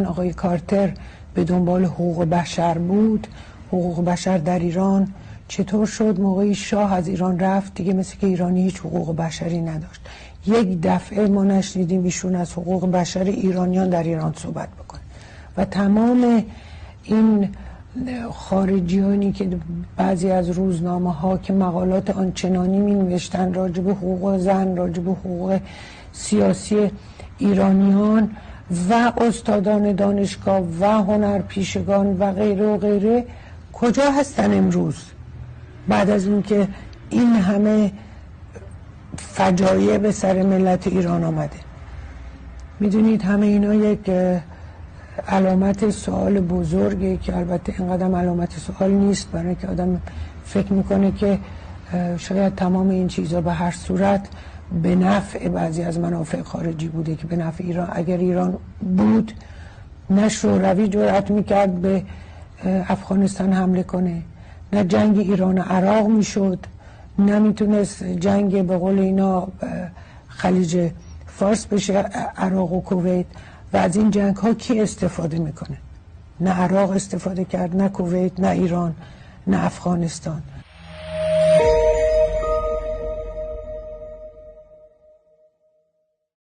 آقای کارتر به دنبال حقوق بشر بود. حقوق بشر در ایران چطور شد؟ موقعی شاه از ایران رفت دیگه مثل که ایرانی هیچ حقوق بشری نداشت. یک دفعه ما نشنیدیم ایشون از حقوق بشر ایرانیان در ایران صحبت بکنه و تمام این خارجیانی که بعضی از روزنامه ها که مقالات آنچنانی می نوشتن راجع به حقوق زن، راجع به حقوق سیاسی ایرانیان و استادان دانشگاه و هنرپیشگان و غیره و غیره کجا هستن امروز بعد از اینکه این همه فجایع به سر ملت ایران آمده؟ میدونید همه اینا یک علامت سوال بزرگه که البته اینقدر علامت سوال نیست، برای اینکه آدم فکر میکنه که شاید تمام این چیزا به هر صورت به نفع بعضی از منافع خارجی بوده که به نفع ایران. اگر ایران بود نه شوروی جرأت میکرد به افغانستان حمله کنه، نه جنگ ایران و عراق میشد، نمیتونست جنگ به قول اینا خلیج فارس بشه، عراق و کویت. و از این جنگ ها کی استفاده میکنه؟ نه عراق استفاده کرد، نه کویت، نه ایران، نه افغانستان.